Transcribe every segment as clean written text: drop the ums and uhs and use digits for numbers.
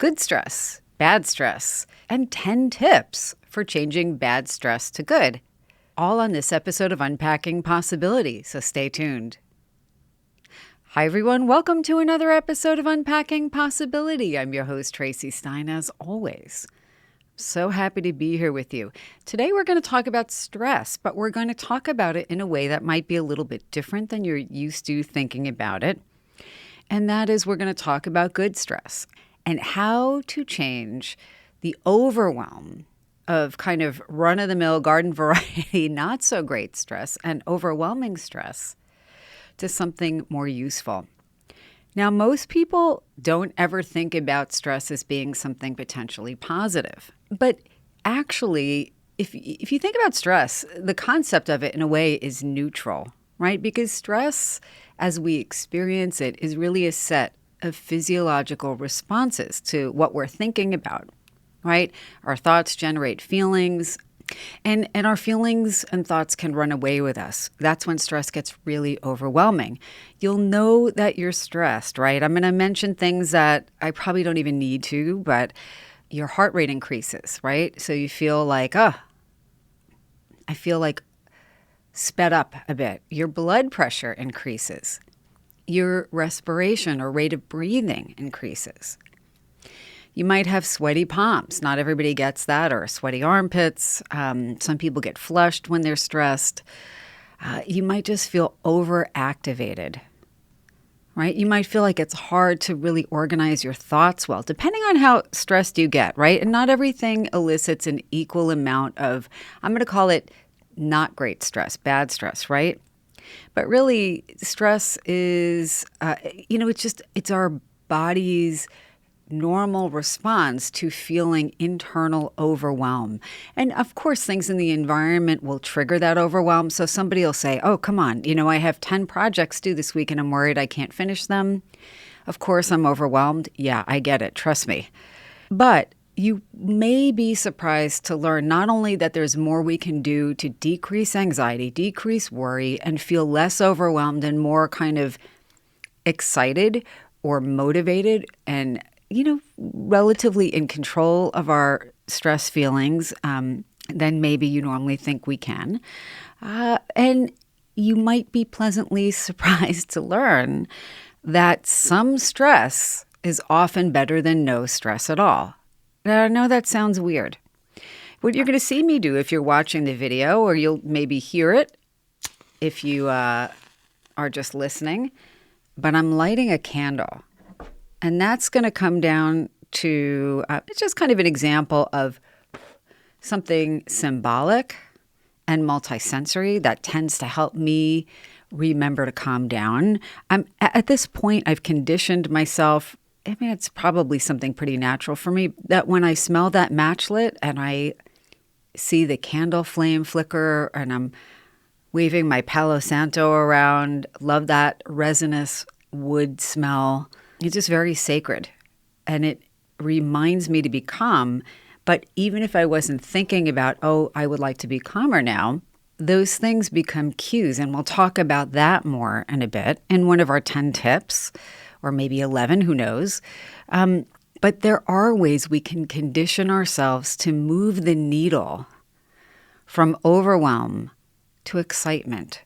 good stress, bad stress, and 10 tips for changing bad stress to good. All on this episode of Unpacking Possibility, so stay tuned. Hi everyone, welcome to another episode of Unpacking Possibility. I'm your host, Traci Stein, as always. So happy to be here with you. Today we're going to talk about stress, but we're going to talk about it in a way that might be a little bit different than you're used to thinking about it. And that is we're going to talk about good stress and how to change the overwhelm of kind of run-of-the-mill garden variety, not so great stress and overwhelming stress to something more useful. Now, most people don't ever think about stress as being something potentially positive. But actually, if you think about stress, the concept of it in a way is neutral, right? Because stress, as we experience it, is really a set of physiological responses to what we're thinking about, right? Our thoughts generate feelings, and our feelings and thoughts can run away with us. That's when stress gets really overwhelming. You'll know that you're stressed, right? I'm going to mention things that I probably don't even need to, but your heart rate increases, right? So you feel like, I feel like sped up a bit. Your blood pressure increases. Your respiration or rate of breathing increases. You might have sweaty palms. Not everybody gets that, or sweaty armpits. Some people get flushed when they're stressed. You might just feel overactivated, right? You might feel like it's hard to really organize your thoughts well, depending on how stressed you get, right? And not everything elicits an equal amount of, I'm going to call it not great stress, bad stress, right? But really, stress is, it's our body's normal response to feeling internal overwhelm. And of course, things in the environment will trigger that overwhelm. So somebody will say, oh, come on, I have 10 projects due this week and I'm worried I can't finish them. Of course, I'm overwhelmed. Yeah, I get it. Trust me. But you may be surprised to learn not only that there's more we can do to decrease anxiety, decrease worry, and feel less overwhelmed and more kind of excited or motivated and relatively in control of our stress feelings than maybe you normally think we can. And you might be pleasantly surprised to learn that some stress is often better than no stress at all. Now, I know that sounds weird. What you're going to see me do if you're watching the video, or you'll maybe hear it if you are just listening, but I'm lighting a candle. And that's going to come down to, it's just kind of an example of something symbolic and multisensory that tends to help me remember to calm down. At this point, I've conditioned myself. It's probably something pretty natural for me that when I smell that match lit and I see the candle flame flicker and I'm waving my Palo Santo around, love that resinous wood smell. It's just very sacred, and it reminds me to be calm. But even if I wasn't thinking about, I would like to be calmer now, those things become cues, and we'll talk about that more in a bit in one of our 10 tips, or maybe 11, who knows. But there are ways we can condition ourselves to move the needle from overwhelm to excitement,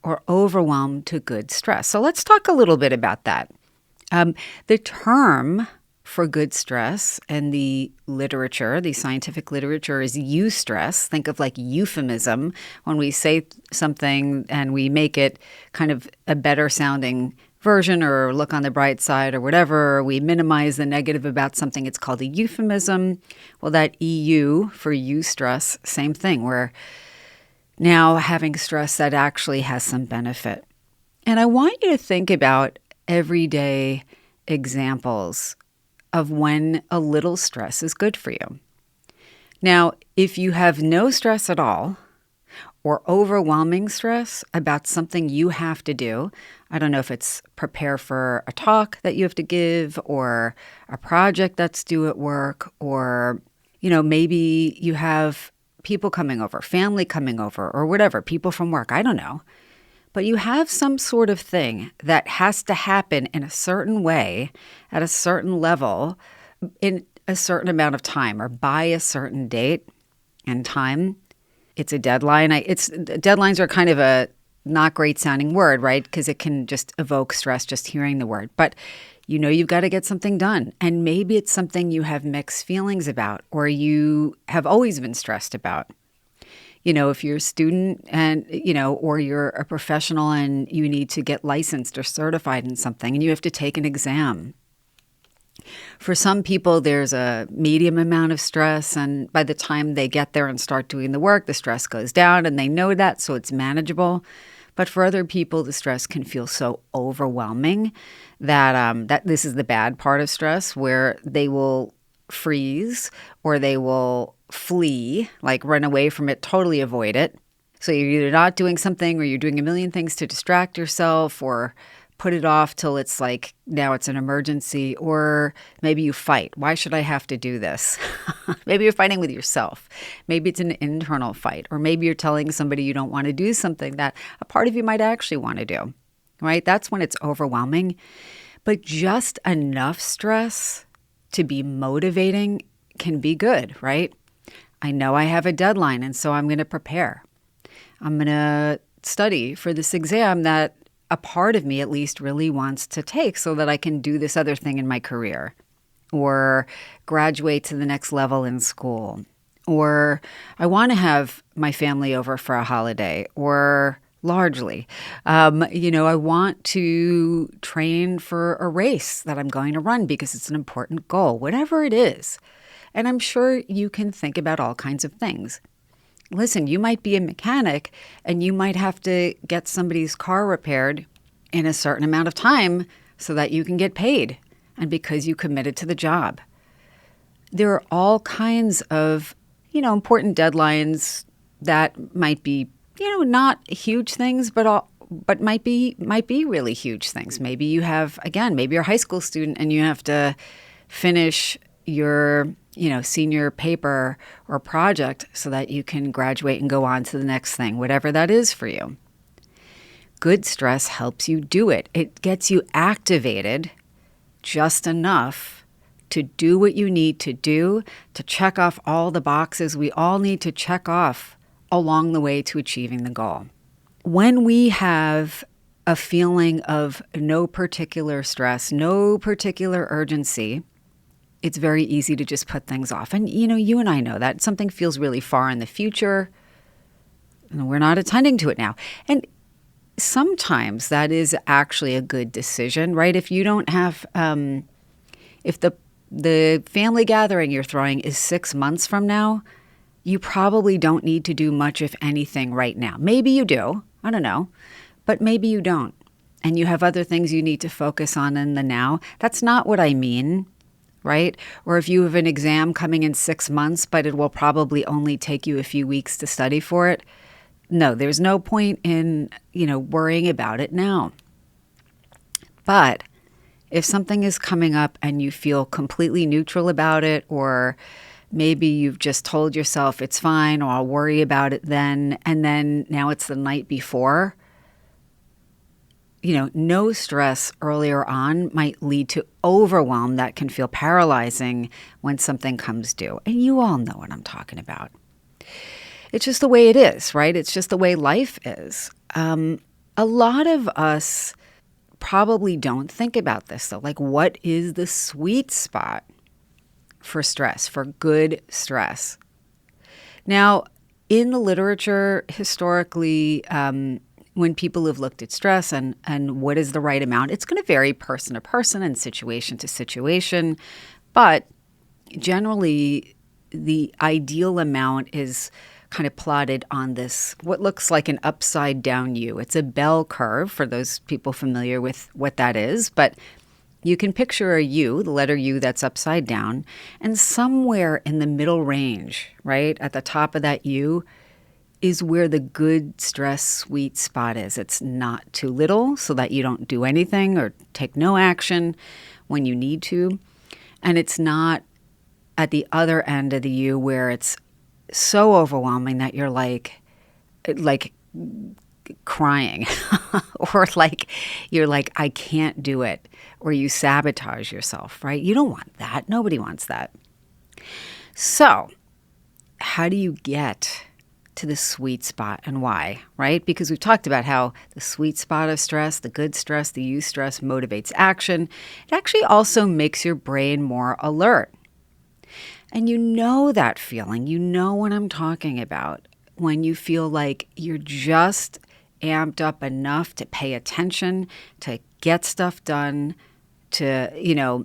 or overwhelm to good stress. So let's talk a little bit about that. The term for good stress in the literature, the scientific literature, is eustress. Think of like euphemism when we say something and we make it kind of a better sounding version or look on the bright side or whatever. Or we minimize the negative about something. It's called a euphemism. Well, that EU for eustress, same thing. We're now having stress that actually has some benefit. And I want you to think about everyday examples of when a little stress is good for you. Now, if you have no stress at all or overwhelming stress about something you have to do, I don't know if it's prepare for a talk that you have to give or a project that's due at work, or, maybe you have people coming over, family coming over, or whatever, people from work, I don't know. But you have some sort of thing that has to happen in a certain way, at a certain level, in a certain amount of time or by a certain date and time. It's a deadline. Deadlines are kind of a not great sounding word, right? Because it can just evoke stress just hearing the word. But you've got to get something done. And maybe it's something you have mixed feelings about or you have always been stressed about. If you're a student and, or you're a professional and you need to get licensed or certified in something and you have to take an exam. For some people, there's a medium amount of stress, and by the time they get there and start doing the work, the stress goes down and they know that, so it's manageable. But for other people, the stress can feel so overwhelming that this is the bad part of stress, where they will freeze or they will flee, like run away from it, totally avoid it. So you're either not doing something or you're doing a million things to distract yourself or put it off till it's like now it's an emergency, or maybe you fight. Why should I have to do this? Maybe you're fighting with yourself. Maybe it's an internal fight, or maybe you're telling somebody you don't want to do something that a part of you might actually want to do, right? That's when it's overwhelming. But just enough stress to be motivating can be good, right? I know I have a deadline, and so I'm going to prepare. I'm going to study for this exam that a part of me at least really wants to take so that I can do this other thing in my career or graduate to the next level in school, or I want to have my family over for a holiday, or largely, I want to train for a race that I'm going to run because it's an important goal, whatever it is. And I'm sure you can think about all kinds of things. Listen, you might be a mechanic and you might have to get somebody's car repaired in a certain amount of time so that you can get paid and because you committed to the job. There are all kinds of, important deadlines that might be, not huge things, but might be really huge things. Maybe you have, maybe you're a high school student and you have to finish your senior paper or project so that you can graduate and go on to the next thing, whatever that is for you. Good stress helps you do it. It gets you activated just enough to do what you need to do, to check off all the boxes we all need to check off along the way to achieving the goal. When we have a feeling of no particular stress, no particular urgency, it's very easy to just put things off. And, you and I know that. Something feels really far in the future, and we're not attending to it now. And sometimes that is actually a good decision, right? If you don't have, if the family gathering you're throwing is 6 months from now, you probably don't need to do much, if anything, right now. Maybe you do. I don't know. But maybe you don't. And you have other things you need to focus on in the now. That's not what I mean. Right? Or if you have an exam coming in 6 months, but it will probably only take you a few weeks to study for it. No, there's no point in, worrying about it now. But if something is coming up and you feel completely neutral about it, or maybe you've just told yourself it's fine, or I'll worry about it then, and then now it's the night before, no stress earlier on might lead to overwhelm that can feel paralyzing when something comes due. And you all know what I'm talking about. It's just the way it is, right? It's just the way life is. A lot of us probably don't think about this, though. Like, what is the sweet spot for stress, for good stress? Now, in the literature, historically, when people have looked at stress and what is the right amount, it's going to vary person to person and situation to situation. But generally, the ideal amount is kind of plotted on this, what looks like an upside down U. It's a bell curve for those people familiar with what that is. But you can picture a U, the letter U that's upside down, and somewhere in the middle range, right, at the top of that U, is where the good stress sweet spot is. It's not too little so that you don't do anything or take no action when you need to. And it's not at the other end of the U where it's so overwhelming that you're like crying or like you're like, I can't do it, or you sabotage yourself, right? You don't want that. Nobody wants that. So how do you get to the sweet spot and why, right? Because we've talked about how the sweet spot of stress, the good stress, the eustress motivates action. It actually also makes your brain more alert. And you know that feeling. You know what I'm talking about when you feel like you're just amped up enough to pay attention, to get stuff done, to,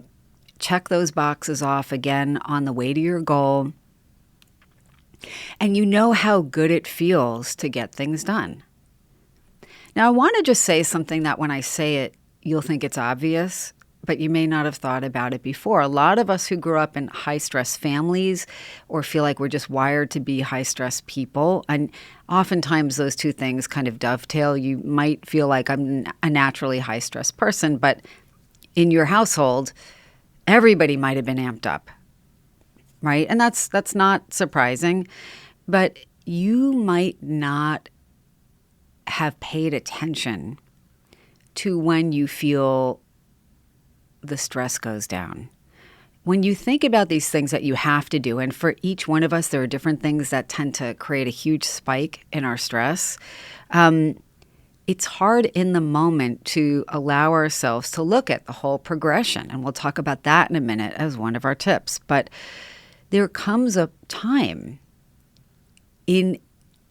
check those boxes off again on the way to your goal. And you know how good it feels to get things done. Now, I want to just say something that when I say it, you'll think it's obvious, but you may not have thought about it before. A lot of us who grew up in high-stress families or feel like we're just wired to be high-stress people, and oftentimes those two things kind of dovetail. You might feel like I'm a naturally high-stress person, but in your household, everybody might have been amped up. Right? And that's not surprising, but you might not have paid attention to when you feel the stress goes down. When you think about these things that you have to do, and for each one of us, there are different things that tend to create a huge spike in our stress. It's hard in the moment to allow ourselves to look at the whole progression. And we'll talk about that in a minute as one of our tips. But there comes a time in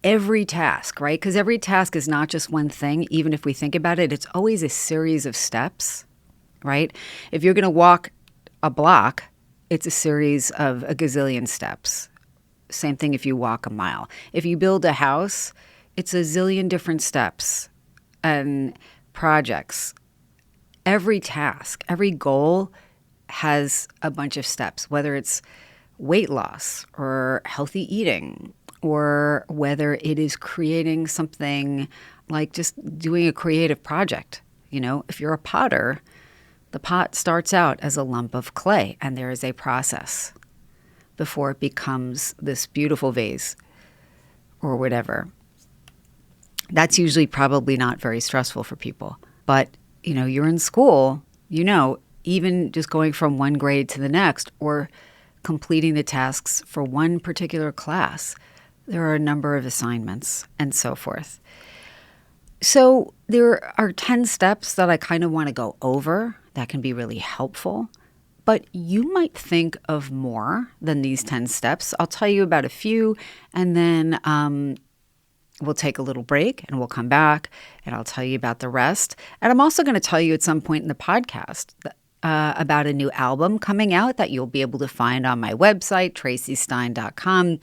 every task, right? Because every task is not just one thing. Even if we think about it, it's always a series of steps, right? If you're going to walk a block, it's a series of a gazillion steps. Same thing if you walk a mile. If you build a house, it's a zillion different steps and projects. Every task, every goal has a bunch of steps, whether it's weight loss or healthy eating, or whether it is creating something like just doing a creative project. If you're a potter, the pot starts out as a lump of clay, and there is a process before it becomes this beautiful vase or whatever. That's usually probably not very stressful for people. But, you're in school, even just going from one grade to the next or completing the tasks for one particular class. There are a number of assignments and so forth. So there are 10 steps that I kind of want to go over that can be really helpful. But you might think of more than these 10 steps. I'll tell you about a few, and then we'll take a little break and we'll come back and I'll tell you about the rest. And I'm also going to tell you at some point in the podcast about a new album coming out that you'll be able to find on my website, tracistein.com.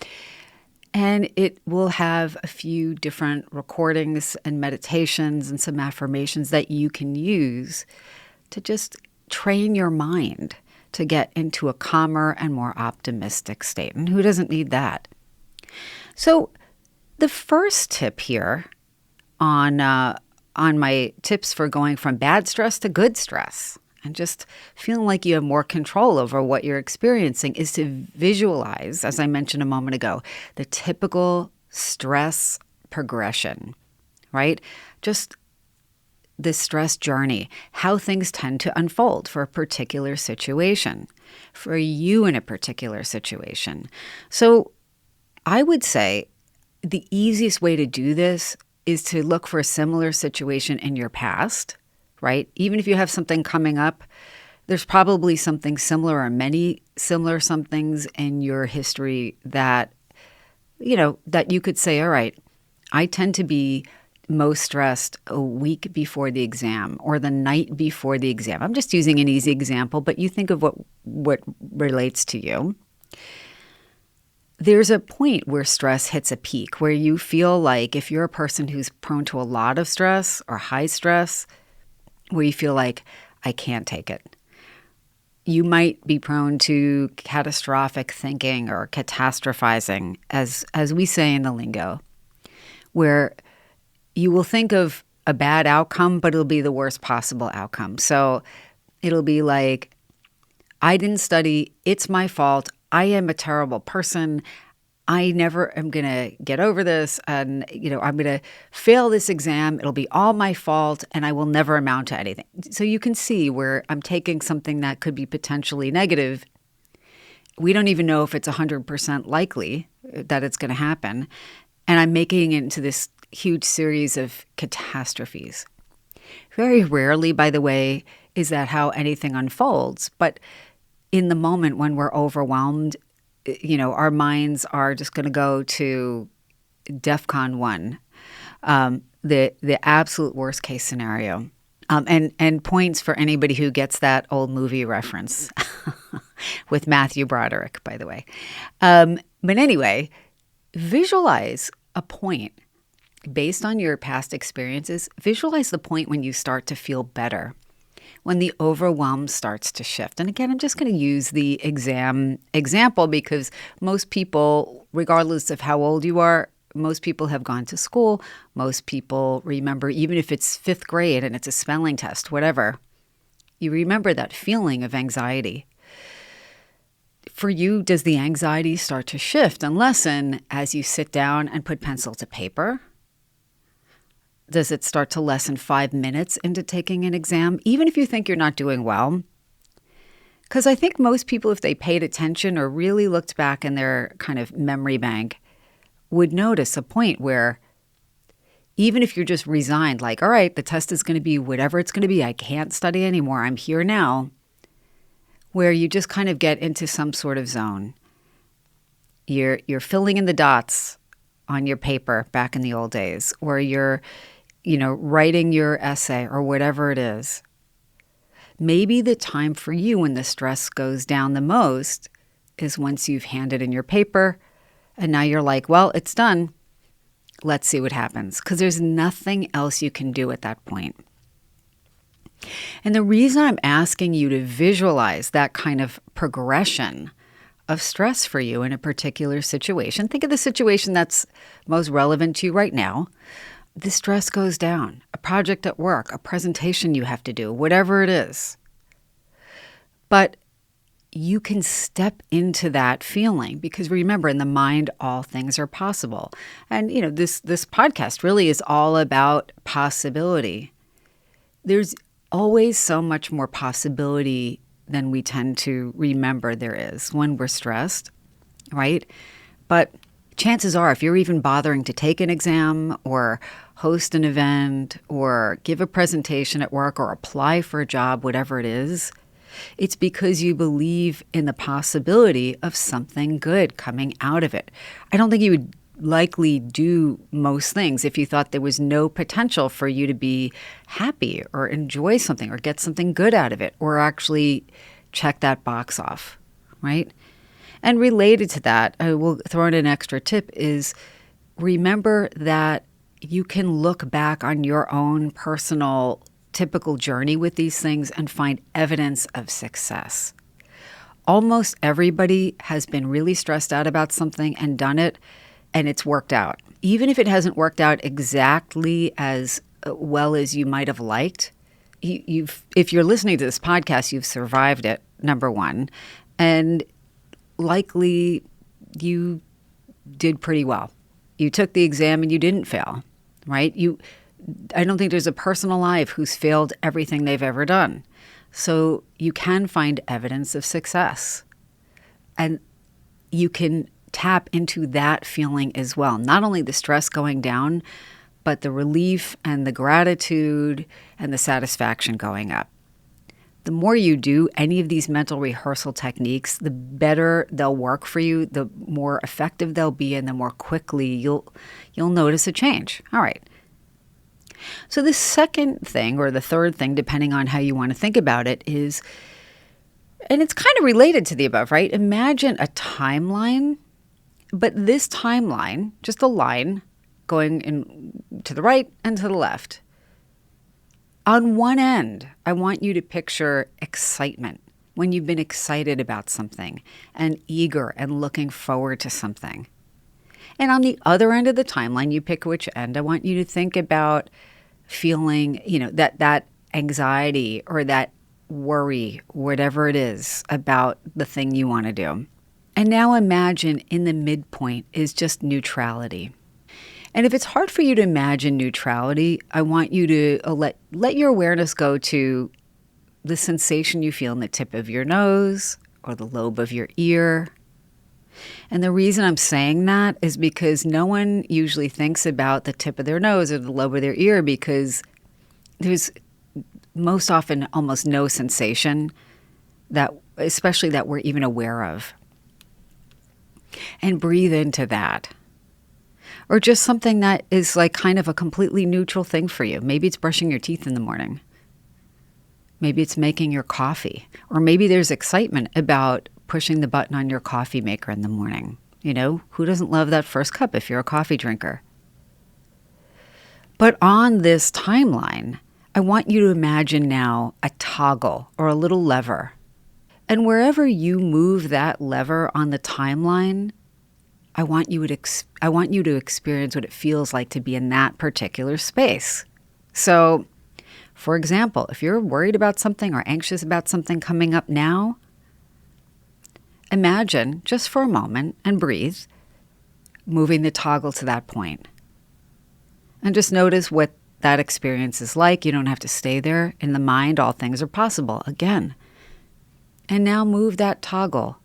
And it will have a few different recordings and meditations and some affirmations that you can use to just train your mind to get into a calmer and more optimistic state. And who doesn't need that? So the first tip here on my tips for going from bad stress to good stress and just feeling like you have more control over what you're experiencing is to visualize, as I mentioned a moment ago, the typical stress progression, right? Just the stress journey, how things tend to unfold for a particular situation, for you in a particular situation. So I would say the easiest way to do this is to look for a similar situation in your past, right? Even if you have something coming up, there's probably something similar or many similar somethings in your history that, that you could say, all right, I tend to be most stressed a week before the exam or the night before the exam. I'm just using an easy example, but you think of what relates to you. There's a point where stress hits a peak, where you feel like if you're a person who's prone to a lot of stress or high stress, where you feel like, I can't take it. You might be prone to catastrophic thinking or catastrophizing, as we say in the lingo, where you will think of a bad outcome, but it'll be the worst possible outcome. So it'll be like, I didn't study, it's my fault, I am a terrible person, I never am going to get over this, and, I'm going to fail this exam. It'll be all my fault, and I will never amount to anything. So you can see where I'm taking something that could be potentially negative. We don't even know if it's 100% likely that it's going to happen, and I'm making it into this huge series of catastrophes. Very rarely, by the way, is that how anything unfolds, but in the moment when we're overwhelmed, our minds are just going to go to DEFCON 1, the absolute worst case scenario. And points for anybody who gets that old movie reference with Matthew Broderick, by the way. But anyway, visualize a point based on your past experiences. Visualize the point when you start to feel better, when the overwhelm starts to shift. And again, I'm just going to use the exam example because most people, regardless of how old you are, most people have gone to school. Most people remember, even if it's 5th grade and it's a spelling test, whatever, you remember that feeling of anxiety. For you, does the anxiety start to shift and lessen as you sit down and put pencil to paper? Does it start to lessen 5 minutes into taking an exam, even if you think you're not doing well? Because I think most people, if they paid attention or really looked back in their kind of memory bank, would notice a point where even if you're just resigned, like, all right, the test is going to be whatever it's going to be, I can't study anymore, I'm here now, where you just kind of get into some sort of zone. You're filling in the dots on your paper back in the old days, or you're writing your essay or whatever it is. Maybe the time for you when the stress goes down the most is once you've handed in your paper and now you're like, well, it's done. Let's see what happens. Because there's nothing else you can do at that point. And the reason I'm asking you to visualize that kind of progression of stress for you in a particular situation, think of the situation that's most relevant to you right now. The stress goes down, a project at work, a presentation you have to do, whatever it is. But you can step into that feeling because remember, in the mind, all things are possible. And, this podcast really is all about possibility. There's always so much more possibility than we tend to remember there is when we're stressed, right? But chances are, if you're even bothering to take an exam or host an event or give a presentation at work or apply for a job, whatever it is, it's because you believe in the possibility of something good coming out of it. I don't think you would likely do most things if you thought there was no potential for you to be happy or enjoy something or get something good out of it or actually check that box off, right? And related to that, I will throw in an extra tip is remember that you can look back on your own personal typical journey with these things and find evidence of success. Almost everybody has been really stressed out about something and done it, and it's worked out. Even if it hasn't worked out exactly as well as you might have liked, if you're listening to this podcast, you've survived it, number one, and likely you did pretty well. You took the exam and you didn't fail, right? I don't think there's a person alive who's failed everything they've ever done. So you can find evidence of success. And you can tap into that feeling as well. Not only the stress going down, but the relief and the gratitude and the satisfaction going up. The more you do any of these mental rehearsal techniques, the better they'll work for you, the more effective they'll be, and the more quickly you'll notice a change. All right. So the second thing, or the third thing, depending on how you want to think about it, is, and it's kind of related to the above, right? Imagine a timeline, but this timeline, just a line going in to the right and to the left. On one end, I want you to picture excitement, when you've been excited about something and eager and looking forward to something. And on the other end of the timeline, you pick which end, I want you to think about feeling, that anxiety or that worry, whatever it is about the thing you want to do. And now imagine in the midpoint is just neutrality. And if it's hard for you to imagine neutrality, I want you to let your awareness go to the sensation you feel in the tip of your nose or the lobe of your ear. And the reason I'm saying that is because no one usually thinks about the tip of their nose or the lobe of their ear, because there's most often almost no sensation especially that we're even aware of. And breathe into that. Or just something that is like kind of a completely neutral thing for you. Maybe it's brushing your teeth in the morning. Maybe it's making your coffee. Or maybe there's excitement about pushing the button on your coffee maker in the morning. You know, who doesn't love that first cup if you're a coffee drinker? But on this timeline, I want you to imagine now a toggle or a little lever. And wherever you move that lever on the timeline, I want you to experience what it feels like to be in that particular space. So, for example, if you're worried about something or anxious about something coming up now, imagine just for a moment and breathe, moving the toggle to that point. And just notice what that experience is like. You don't have to stay there. In the mind, all things are possible again. And now move that toggle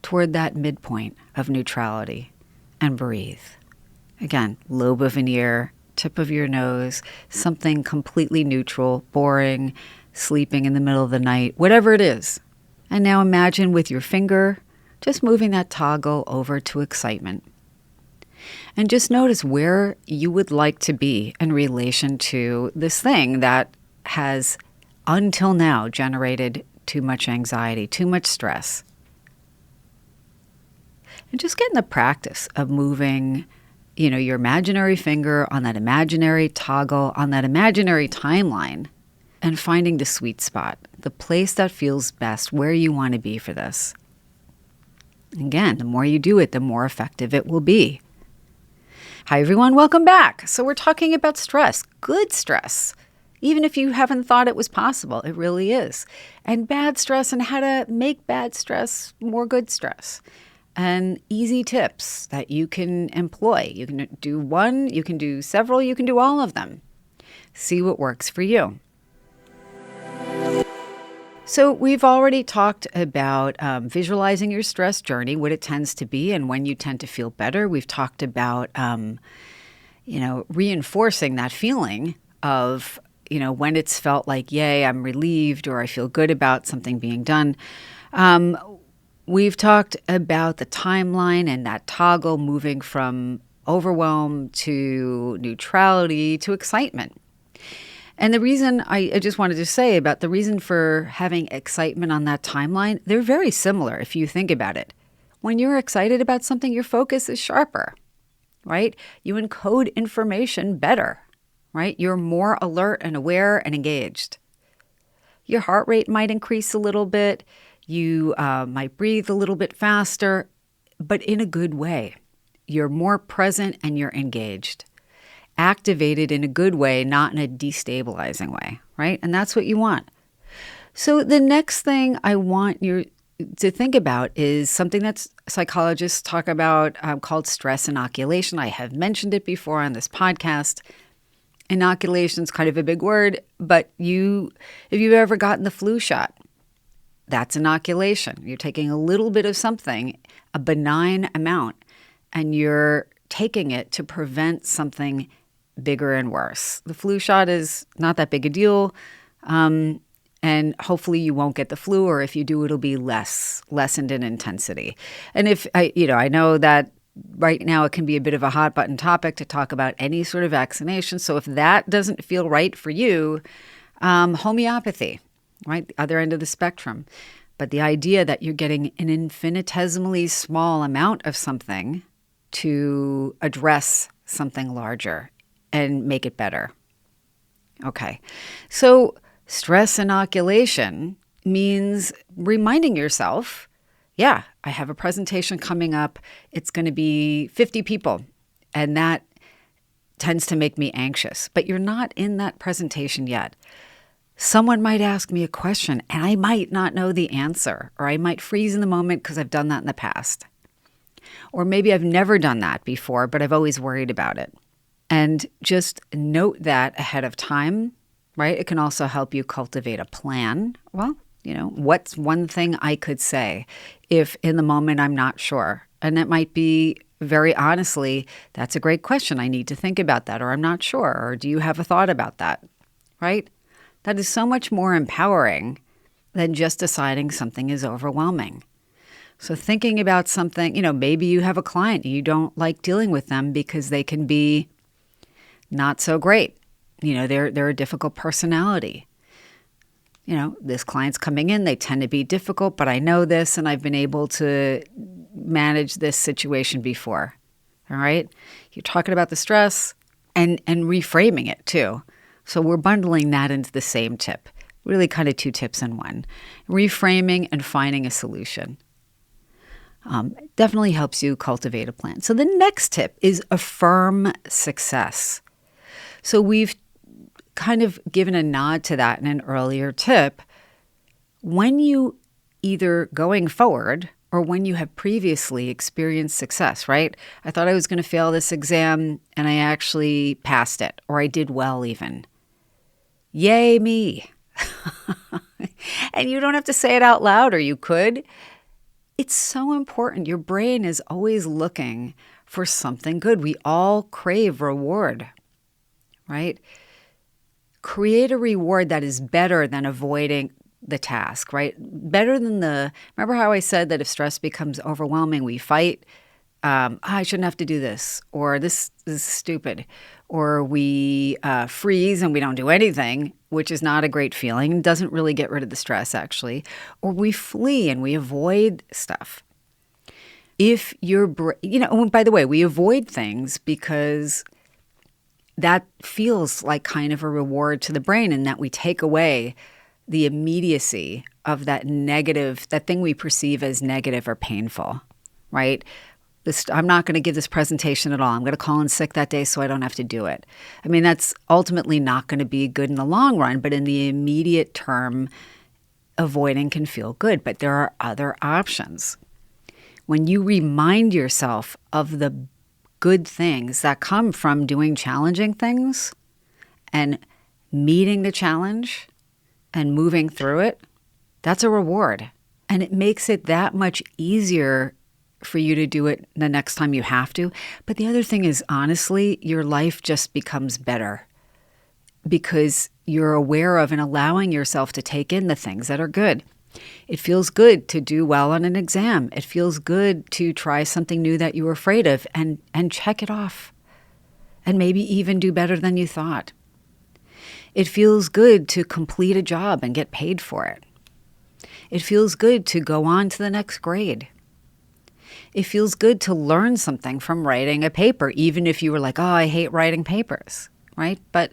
toward that midpoint of neutrality and breathe. Again, lobe of an ear, tip of your nose, something completely neutral, boring, sleeping in the middle of the night, whatever it is. And now imagine with your finger just moving that toggle over to excitement. And just notice where you would like to be in relation to this thing that has, until now, generated too much anxiety, too much stress. And just get in the practice of moving, your imaginary finger on that imaginary toggle, on that imaginary timeline, and finding the sweet spot, the place that feels best, where you want to be for this. Again, the more you do it, the more effective it will be. Hi, everyone. Welcome back. So we're talking about stress, good stress. Even if you haven't thought it was possible, it really is. And bad stress and how to make bad stress more good stress. And easy tips that you can employ. You can do one, you can do several, you can do all of them. See what works for you. So we've already talked about visualizing your stress journey, what it tends to be and when you tend to feel better. We've talked about, reinforcing that feeling of, when it's felt like, yay, I'm relieved or I feel good about something being done. We've talked about the timeline and that toggle moving from overwhelm to neutrality to excitement. And the reason I just wanted to say about the reason for having excitement on that timeline, they're very similar if you think about it. When you're excited about something, your focus is sharper, right? You encode information better, right? You're more alert and aware and engaged. Your heart rate might increase a little bit. You might breathe a little bit faster, but in a good way. You're more present and you're engaged. Activated in a good way, not in a destabilizing way, right? And that's what you want. So the next thing I want you to think about is something that psychologists talk about called stress inoculation. I have mentioned it before on this podcast. Inoculation is kind of a big word, but if you've ever gotten the flu shot, that's inoculation. You're taking a little bit of something, a benign amount, and you're taking it to prevent something bigger and worse. The flu shot is not that big a deal, and hopefully you won't get the flu, or if you do, it'll be lessened in intensity. And if I know that right now it can be a bit of a hot button topic to talk about any sort of vaccination. So if that doesn't feel right for you, homeopathy, right, the other end of the spectrum. But the idea that you're getting an infinitesimally small amount of something to address something larger and make it better. Okay, so stress inoculation means reminding yourself, yeah, I have a presentation coming up. It's going to be 50 people, and that tends to make me anxious. But you're not in that presentation yet. Someone might ask me a question and I might not know the answer, or I might freeze in the moment because I've done that in the past. Or maybe I've never done that before, but I've always worried about it. And just note that ahead of time, right? It can also help you cultivate a plan. Well, what's one thing I could say if in the moment I'm not sure? And it might be very honestly, that's a great question. I need to think about that, or I'm not sure, or do you have a thought about that, right? That is so much more empowering than just deciding something is overwhelming. So thinking about something, maybe you have a client and you don't like dealing with them because they can be not so great. They're a difficult personality. This client's coming in, they tend to be difficult, but I know this and I've been able to manage this situation before. All right? You're talking about the stress and reframing it too. So we're bundling that into the same tip. Really kind of 2 tips in one. Reframing and finding a solution. Definitely helps you cultivate a plan. So the next tip is affirm success. So we've kind of given a nod to that in an earlier tip. When you either going forward or when you have previously experienced success, right? I thought I was going to fail this exam and I actually passed it, or I did well even. Yay me. And you don't have to say it out loud, or you could. It's so important. Your brain is always looking for something good. We all crave reward, right? Create a reward that is better than avoiding the task, right? Better than remember how I said that if stress becomes overwhelming, we fight? I shouldn't have to do this, or this is stupid, or we freeze and we don't do anything, which is not a great feeling, doesn't really get rid of the stress actually, or we flee and we avoid stuff. If by the way, we avoid things because that feels like kind of a reward to the brain, and that we take away the immediacy of that thing we perceive as negative or painful, right? I'm not going to give this presentation at all. I'm going to call in sick that day so I don't have to do it. I mean, that's ultimately not going to be good in the long run, but in the immediate term, avoiding can feel good. But there are other options. When you remind yourself of the good things that come from doing challenging things and meeting the challenge and moving through it, that's a reward. And it makes it that much easier for you to do it the next time you have to. But the other thing is, honestly, your life just becomes better because you're aware of and allowing yourself to take in the things that are good. It feels good to do well on an exam. It feels good to try something new that you were afraid of and check it off and maybe even do better than you thought. It feels good to complete a job and get paid for it. It feels good to go on to the next grade. It feels good to learn something from writing a paper, even if you were like, oh, I hate writing papers, right? But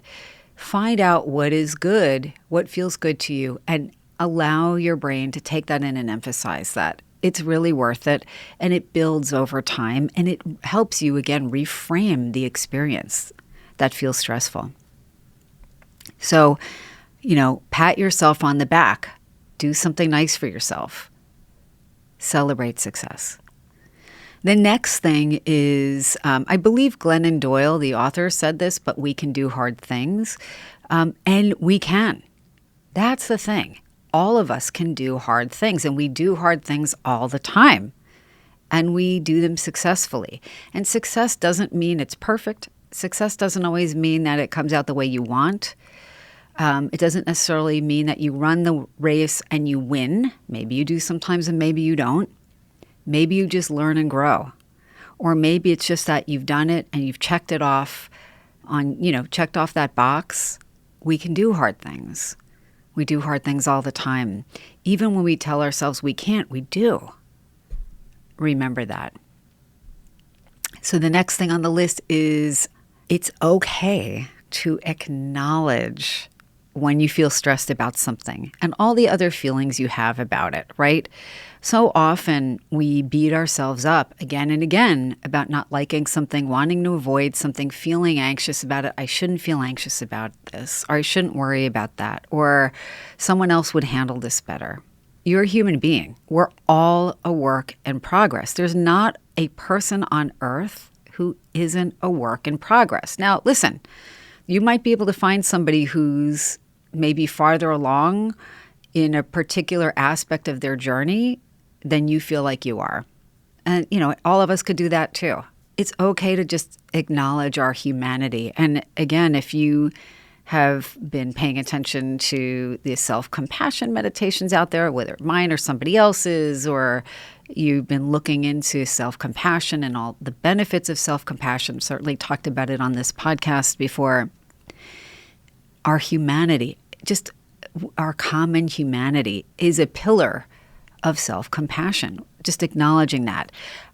find out what is good, what feels good to you, and allow your brain to take that in and emphasize that. It's really worth it, and it builds over time, and it helps you, again, reframe the experience that feels stressful. So, pat yourself on the back. Do something nice for yourself. Celebrate success. The next thing is, I believe Glennon Doyle, the author, said this, but we can do hard things. And we can. That's the thing. All of us can do hard things, and we do hard things all the time. And we do them successfully. And success doesn't mean it's perfect. Success doesn't always mean that it comes out the way you want. It doesn't necessarily mean that you run the race and you win. Maybe you do sometimes and maybe you don't. Maybe you just learn and grow. Or maybe it's just that you've done it and you've checked it off checked off that box. We can do hard things. We do hard things all the time. Even when we tell ourselves we can't, we do. Remember that. So the next thing on the list is it's okay to acknowledge when you feel stressed about something and all the other feelings you have about it, right? So often we beat ourselves up again and again about not liking something, wanting to avoid something, feeling anxious about it. I shouldn't feel anxious about this, or I shouldn't worry about that, or someone else would handle this better. You're a human being. We're all a work in progress. There's not a person on earth who isn't a work in progress. Now, listen, you might be able to find somebody who's maybe farther along in a particular aspect of their journey than you feel like you are. And, all of us could do that too. It's okay to just acknowledge our humanity. And again, if you have been paying attention to the self-compassion meditations out there, whether mine or somebody else's, or you've been looking into self-compassion and all the benefits of self-compassion, certainly talked about it on this podcast before. Our humanity, just our common humanity, is a pillar of self-compassion. Just acknowledging that.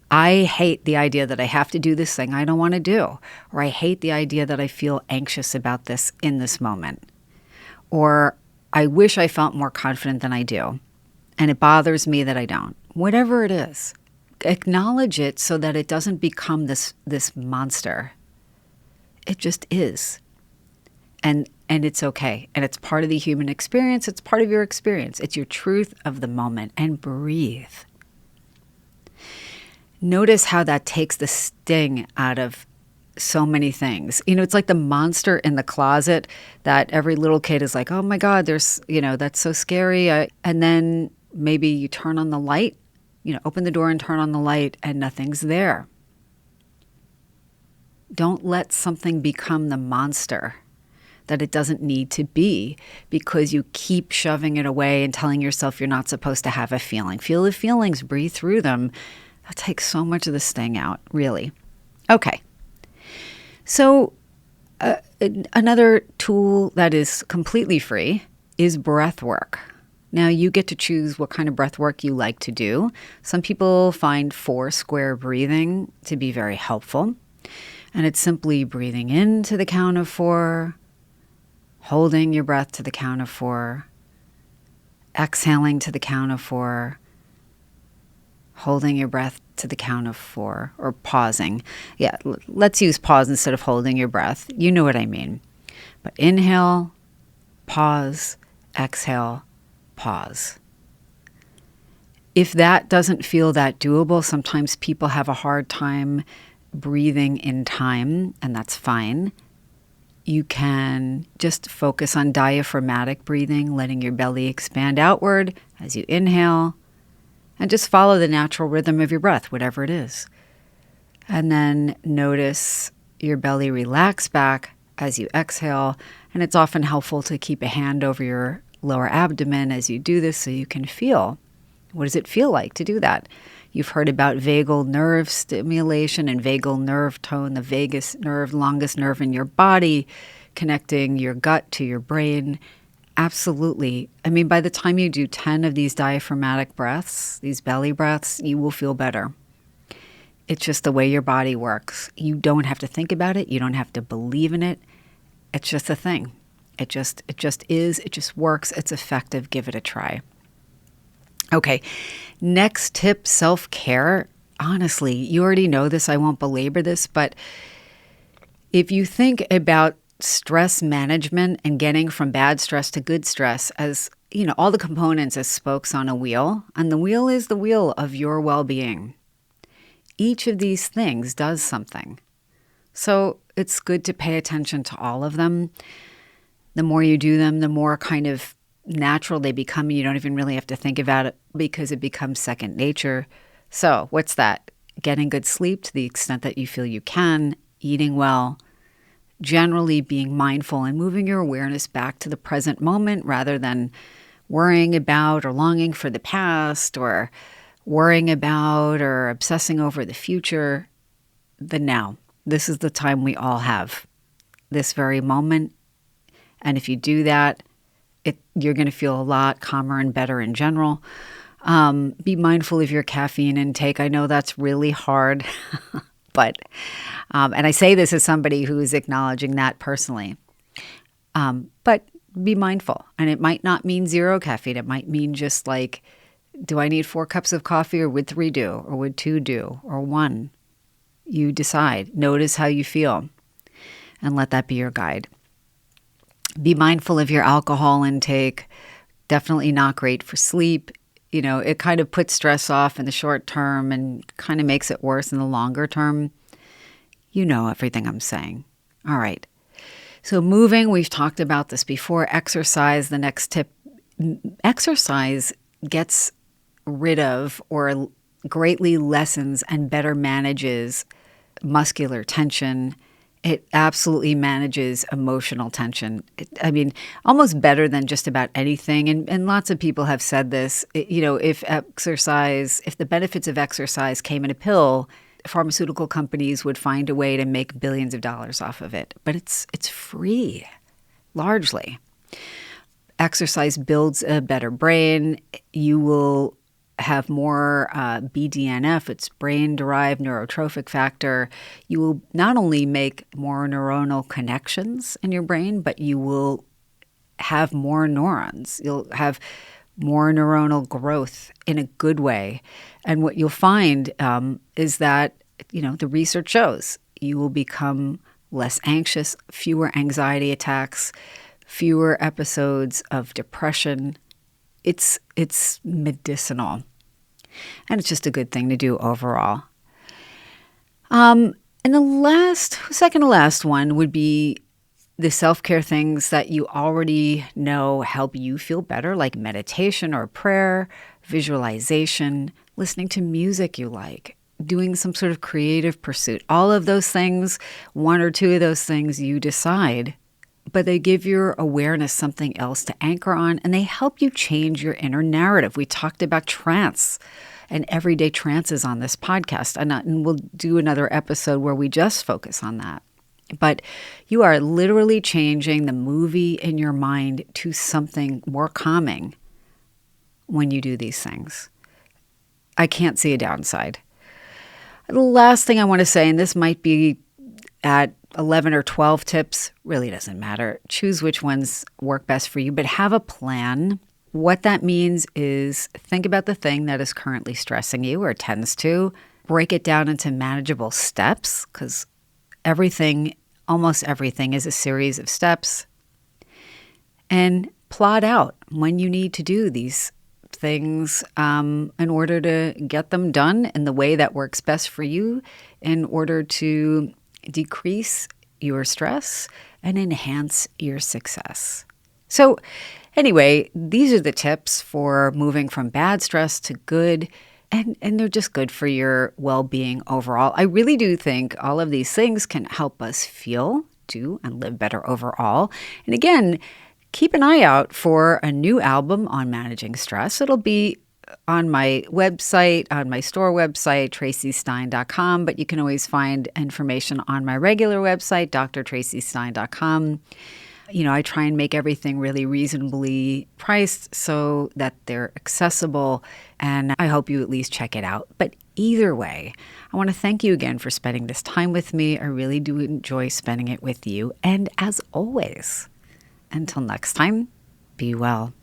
I hate the idea that I have to do this thing I don't want to do, or I hate the idea that I feel anxious about this in this moment, or I wish I felt more confident than I do, and it bothers me that I don't. Whatever it is, acknowledge it so that it doesn't become this monster. It just is. And it's okay. And it's part of the human experience. It's part of your experience. It's your truth of the moment. And breathe. Notice how that takes the sting out of so many things. It's like the monster in the closet that every little kid is like, oh my God, there's, that's so scary. And then maybe you turn on the light, open the door and turn on the light and nothing's there. Don't let something become the monster that it doesn't need to be because you keep shoving it away and telling yourself you're not supposed to have a feeling. Feel the feelings, breathe through them. That takes so much of the sting out, really. Okay. So another tool that is completely free is breathwork. Now, you get to choose what kind of breathwork you like to do. Some people find 4-square breathing to be very helpful. And it's simply breathing in to the count of 4, holding your breath to the count of 4, exhaling to the count of 4, holding your breath to the count of 4, or pausing. Yeah, let's use pause instead of holding your breath. You know what I mean. But inhale, pause, exhale, pause. If that doesn't feel that doable, sometimes people have a hard time breathing in time, and that's fine. You can just focus on diaphragmatic breathing, letting your belly expand outward as you inhale, and just follow the natural rhythm of your breath, whatever it is. And then notice your belly relax back as you exhale, and it's often helpful to keep a hand over your lower abdomen as you do this so you can feel. What does it feel like to do that? You've heard about vagal nerve stimulation and vagal nerve tone, the vagus nerve, longest nerve in your body, connecting your gut to your brain. Absolutely. I mean, by the time you do 10 of these diaphragmatic breaths, these belly breaths, you will feel better. It's just the way your body works. You don't have to think about it. You don't have to believe in it. It's just a thing. It just is. It just works. It's effective. Give it a try. Okay, next tip, self-care. Honestly, you already know this. I won't belabor this, but if you think about stress management and getting from bad stress to good stress as, all the components as spokes on a wheel, and the wheel is the wheel of your well-being. Each of these things does something. So it's good to pay attention to all of them. The more you do them, the more kind of natural they become, and you don't even really have to think about it because it becomes second nature. So what's that? Getting good sleep to the extent that you feel you can, eating well, generally being mindful and moving your awareness back to the present moment rather than worrying about or longing for the past or worrying about or obsessing over the future. The now. This is the time we all have, this very moment. And if you do that, you're going to feel a lot calmer and better in general. Be mindful of your caffeine intake. I know that's really hard, but, and I say this as somebody who is acknowledging that personally. But be mindful. And it might not mean zero caffeine. It might mean just like, do I need 4 cups of coffee, or would 3 do, or would 2 do, or 1? You decide. Notice how you feel and let that be your guide. Be mindful of your alcohol intake. Definitely not great for sleep. It kind of puts stress off in the short term and kind of makes it worse in the longer term. You know everything I'm saying. All right. So moving, we've talked about this before. Exercise, the next tip. Exercise gets rid of or greatly lessens and better manages muscular tension. It absolutely manages emotional tension. Almost better than just about anything. And lots of people have said this. If the benefits of exercise came in a pill, pharmaceutical companies would find a way to make billions of dollars off of it. But it's free, largely. Exercise builds a better brain. You will have more BDNF, it's brain-derived neurotrophic factor. You will not only make more neuronal connections in your brain, but you will have more neurons. You'll have more neuronal growth in a good way. And what you'll find is that, the research shows you will become less anxious, fewer anxiety attacks, fewer episodes of depression. It's medicinal, and it's just a good thing to do overall. And the second to last one would be the self-care things that you already know help you feel better, like meditation or prayer, visualization, listening to music you like, doing some sort of creative pursuit. All of those things, 1 or 2 of those things you decide, but they give your awareness something else to anchor on, and they help you change your inner narrative. We talked about trance and everyday trances on this podcast, and we'll do another episode where we just focus on that. But you are literally changing the movie in your mind to something more calming when you do these things. I can't see a downside. The last thing I want to say, and this might be at 11 or 12 tips, really doesn't matter. Choose which ones work best for you, but have a plan. What that means is think about the thing that is currently stressing you or tends to. Break it down into manageable steps, because almost everything is a series of steps. And plot out when you need to do these things in order to get them done in the way that works best for you, in order to decrease your stress and enhance your success. So anyway, these are the tips for moving from bad stress to good, and they're just good for your well-being overall. I really do think all of these things can help us feel, do, and live better overall. And again, keep an eye out for a new album on managing stress. It'll be on my website, on my store website, tracistein.com, but you can always find information on my regular website, drtracistein.com. I try and make everything really reasonably priced so that they're accessible, and I hope you at least check it out. But either way, I want to thank you again for spending this time with me. I really do enjoy spending it with you. And as always, until next time, be well.